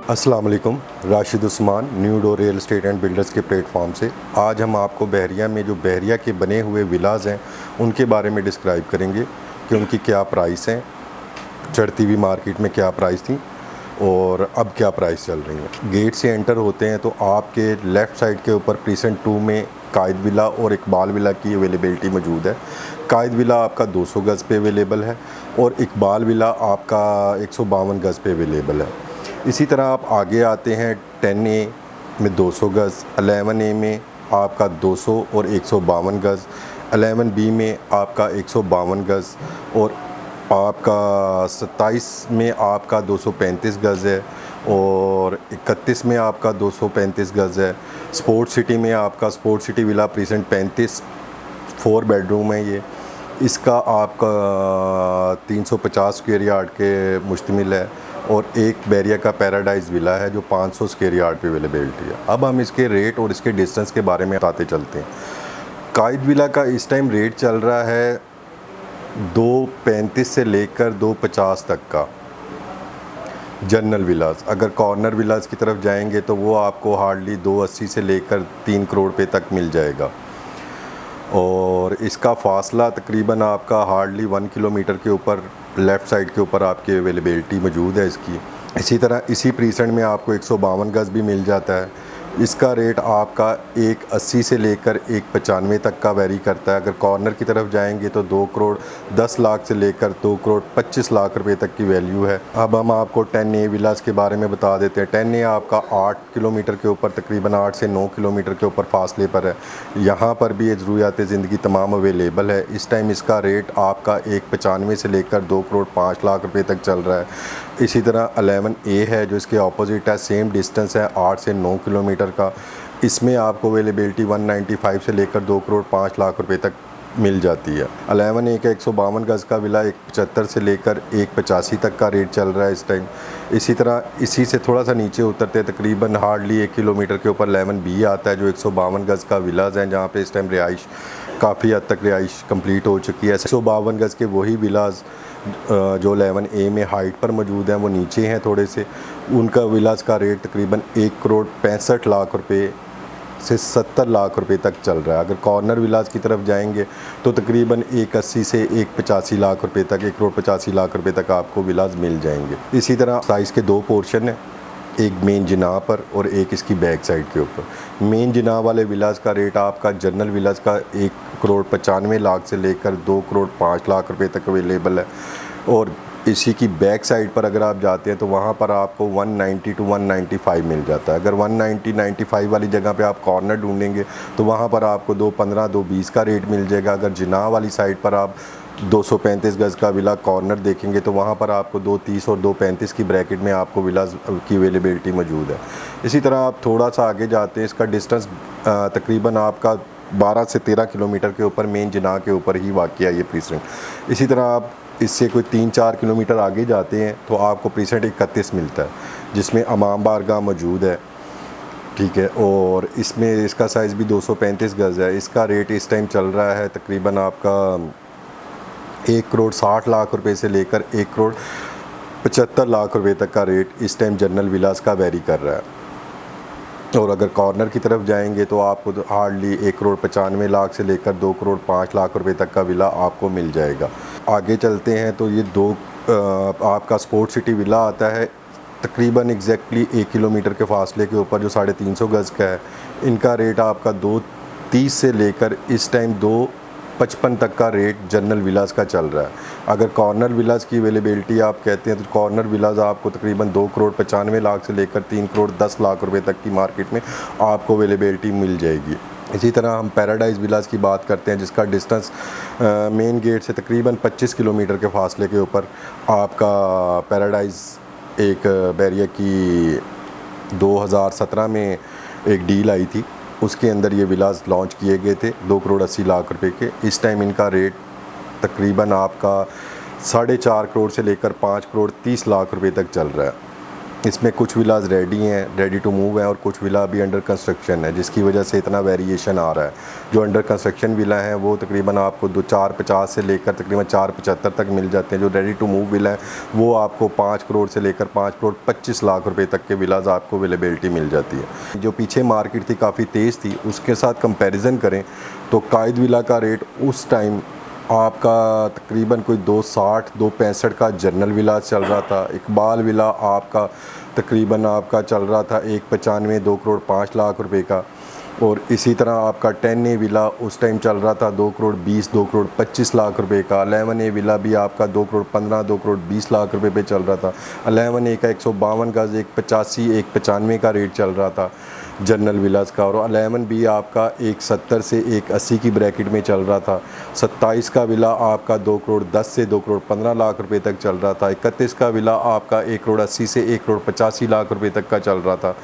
अस्सलाम वालेकुम। Rashid Usman, new door real estate and builders के प्लेटफॉर्म से आज हम आपको बहरिया में जो बहरिया के बने हुए विलाज हैं उनके बारे में डिस्क्राइब करेंगे कि उनकी क्या प्राइस हैं, चढ़ती हुई मार्केट में क्या प्राइस थी और अब क्या प्राइस चल रही है। गेट से एंटर होते हैं तो आपके लेफ़्ट साइड के ऊपर प्रीसेंट 2 में कायद विला और इकबाल विला की अवेलेबिलिटी मौजूद है। कायद विला आपका 200 गज़ पे अवेलेबल है और इकबाल विला आपका 152 गज़ पे अवेलेबल है। इसी तरह आप आगे आते हैं 10A में 200 गज़, 11A में आपका 200 और 152 गज़, 11B में आपका 152 गज़ और आपका 27 में आपका 235 गज़ है और 31 में आपका 235 गज़ है। स्पोर्ट सिटी में आपका sport city villa precinct 35 4 bedroom है ये। इसका आपका 350 स्क्वायर यार्ड के मुश्तमिल है और एक बहरिया का पैराडाइज विला है जो 500 स्क्वायर यार्ड पे अवेलेबिलिटी है। अब हम इसके रेट और इसके डिस्टेंस के बारे में बताते चलते हैं। कायद विला का इस टाइम रेट चल रहा है 235 से लेकर 250 तक का जनरल विलास। अगर कॉर्नर विलास की तरफ जाएंगे तो वो आपको हार्डली 280 से लेकर 3 करोड़ पे तक मिल जाएगा और इसका फासला तकरीबन आपका हार्डली 1 किलोमीटर के ऊपर लेफ़्ट साइड के ऊपर आपकी अवेलेबिलिटी मौजूद है इसकी। इसी तरह इसी प्रीसेंट में आपको 152 गज़ भी मिल जाता है। इसका रेट आपका 180 से लेकर 195 तक का वेरी करता है। अगर कॉर्नर की तरफ जाएंगे तो 2 करोड़ 10 लाख से लेकर 2 करोड़ 25 लाख रुपए तक की वैल्यू है। अब हम आपको 10A विलास के बारे में बता देते हैं। 10A आपका 8 किलोमीटर के ऊपर, तकरीबन 8 से 9 किलोमीटर के ऊपर फासले पर है। यहाँ पर भी ये ज़रूरियात ज़िंदगी तमाम अवेलेबल है। इस टाइम इसका रेट आपका 195 से लेकर 2 करोड़ 5 लाख रुपये तक चल रहा है। इसी तरह 11A है जो इसके ऑपोजिट है, सेम डिस्टेंस है 8 से 9 किलोमीटर का। इसमें आपको अवेलेबिलिटी 195 से लेकर 2 करोड़ 5 लाख रुपए तक मिल जाती है। 11A का 152 गज़ का विला 175 से लेकर 185 तक का रेट चल रहा है इस टाइम। इसी तरह इसी से थोड़ा सा नीचे उतरते तकरीबन हार्डली 1 किलोमीटर के ऊपर 11B आता है जो 152 गज़ का विलाज है, जहाँ पे इस टाइम रिहाइश काफ़ी हद तक रिहाइश कंप्लीट हो चुकी है। 152 गज़ के वही विलाज जो 11A में हाइट पर मौजूद हैं वो नीचे हैं थोड़े से, उनका विलास का रेट तकरीबन 1 करोड़ 65 लाख रुपए से 70 लाख रुपए तक चल रहा है। अगर कॉर्नर विलास की तरफ जाएंगे तो तकरीबन 180 से 185 लाख रुपए तक, 1 करोड़ 85 लाख रुपए तक आपको विलास मिल जाएंगे। इसी तरह साइज़ के 2 पोर्शन हैं, एक मेन जिनाह पर और एक इसकी बैक साइड के ऊपर। मेन जिनाह वाले विलास का रेट आपका जनरल विलास का 1 करोड़ 95 लाख से लेकर 2 करोड़ 5 लाख रुपए तक अवेलेबल है और इसी की बैक साइड पर अगर आप जाते हैं तो वहाँ पर आपको 190 टू 195 मिल जाता है। अगर 190-95 वाली जगह पे आप कॉर्नर ढूंढेंगे तो वहाँ पर आपको 215 220 का रेट मिल जाएगा। अगर जिनाह वाली साइड पर आप 235 गज़ का विला कॉर्नर देखेंगे तो वहाँ पर आपको 230 और 235 की ब्रैकेट में आपको विला की अवेलेबिलिटी मौजूद है। इसी तरह आप थोड़ा सा आगे जाते हैं, इसका डिस्टेंस तकरीबन आपका 12 से 13 किलोमीटर के ऊपर मेन जिनाह के ऊपर ही वाक़या है ये प्रीसेंट। इसी तरह आप इससे कोई 3-4 किलोमीटर आगे जाते हैं तो आपको प्रीसेंट 31 मिलता है जिसमें अमाम बारगाह मौजूद है, ठीक है, और इसमें इसका साइज़ भी 235 गज़ है। इसका रेट इस टाइम चल रहा है तकरीबन आपका 1 करोड़ 60 लाख रुपए से लेकर 1 करोड़ 75 लाख रुपए तक का रेट इस टाइम जनरल विलास का वेरी कर रहा है। और अगर कॉर्नर की तरफ जाएंगे तो आपको हार्डली 1 करोड़ 95 लाख से लेकर 2 करोड़ 5 लाख रुपए तक का विला आपको मिल जाएगा। आगे चलते हैं तो ये आपका स्पोर्ट सिटी विला आता है तकरीबन एग्जैक्टली 1 किलोमीटर के फासले के ऊपर जो 350 गज़ का है। इनका रेट आपका 230 से लेकर इस टाइम 255 तक का रेट जनरल विलास का चल रहा है। अगर कॉर्नर विलास की अवेलेबिलिटी आप कहते हैं तो कॉर्नर विलास आपको तकरीबन 2 करोड़ 95 लाख से लेकर 3 करोड़ 10 लाख रुपए तक की मार्केट में आपको अवेलेबिलिटी मिल जाएगी। इसी तरह हम पैराडाइज विलास की बात करते हैं जिसका डिस्टेंस मेन गेट से तकरीबन 25 किलोमीटर के फासले के ऊपर आपका पैराडाइज एक बहरिया की 2017 में एक डील आई थी, उसके अंदर ये विलास लॉन्च किए गए थे 2 करोड़ 80 लाख रुपए के। इस टाइम इनका रेट तकरीबन आपका 4.5 करोड़ से लेकर 5 करोड़ 30 लाख रुपए तक चल रहा है। इसमें कुछ विलाज रेडी हैं, रेडी टू मूव हैं, और कुछ विला अभी अंडर कंस्ट्रक्शन है, जिसकी वजह से इतना वेरिएशन आ रहा है। जो अंडर कंस्ट्रक्शन विला हैं वो तकरीबन आपको 450 से लेकर तकरीबन 475 तक मिल जाते हैं। जो रेडी टू मूव विला है वो आपको 5 करोड़ से लेकर 5 करोड़ 25 लाख रुपए तक के विलाज आपको अवेलेबिलिटी मिल जाती है। जो पीछे मार्केट थी काफ़ी तेज़ थी, उसके साथ कंपेरिजन करें तो कायद विला का रेट उस टाइम आपका तकरीबन कोई 260 265 का जनरल विला चल रहा था। इकबाल विला आपका तकरीबन आपका चल रहा था 195 2 करोड़ 5 लाख रुपए का। और इसी तरह आपका 10A विला उस टाइम चल रहा था 2 करोड़ 20 2 करोड़ 25 लाख रुपए का। 11A विला भी आपका 2 करोड़ 15 2 करोड़ 20 लाख रुपए पे चल रहा था। 11A का 152 गज 185 195 का रेट चल रहा था जनरल विलास का। और 11 भी आपका 170 से 180 की ब्रैकेट में चल रहा था। 27 का विला आपका 2 करोड़ 10 से 2 करोड़ 15 लाख रुपए तक चल रहा था। 31 का विला आपका 1 करोड़ 80 से 1 करोड़ 85 लाख रुपए तक का चल रहा था।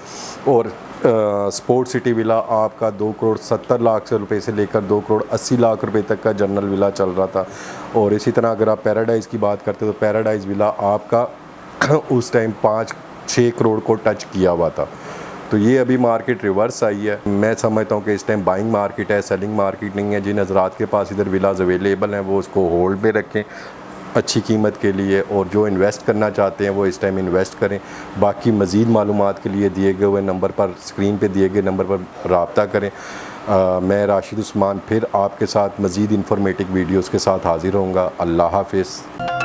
और स्पोर्ट सिटी विला आपका 2 करोड़ 70 लाख रुपए से लेकर 2 करोड़ 80 लाख रुपए तक का जनरल विला चल रहा था। और इसी तरह अगर आप पैराडाइज़ की बात करते हो तो पैराडाइज़ विला आपका उस टाइम 5-6 करोड़ को टच किया हुआ था। तो ये अभी मार्केट रिवर्स आई है। मैं समझता हूँ कि इस टाइम बाइंग मार्केट है, सेलिंग मार्केट नहीं है। जिन हज़रात के पास इधर विलाज अवेलेबल हैं वो उसको होल्ड पे रखें अच्छी कीमत के लिए, और जो इन्वेस्ट करना चाहते हैं वो इस टाइम इन्वेस्ट करें। बाकी मज़ीद मालूमात के लिए दिए गए हुए नंबर पर, स्क्रीन पे दिए गए नंबर पर रब्ता करें। मैं राशिद उस्मान फिर आपके साथ मज़ीद इंफॉर्मेटिव वीडियोज़ के साथ हाज़िर होऊंगा। अल्लाह हाफ़िज़।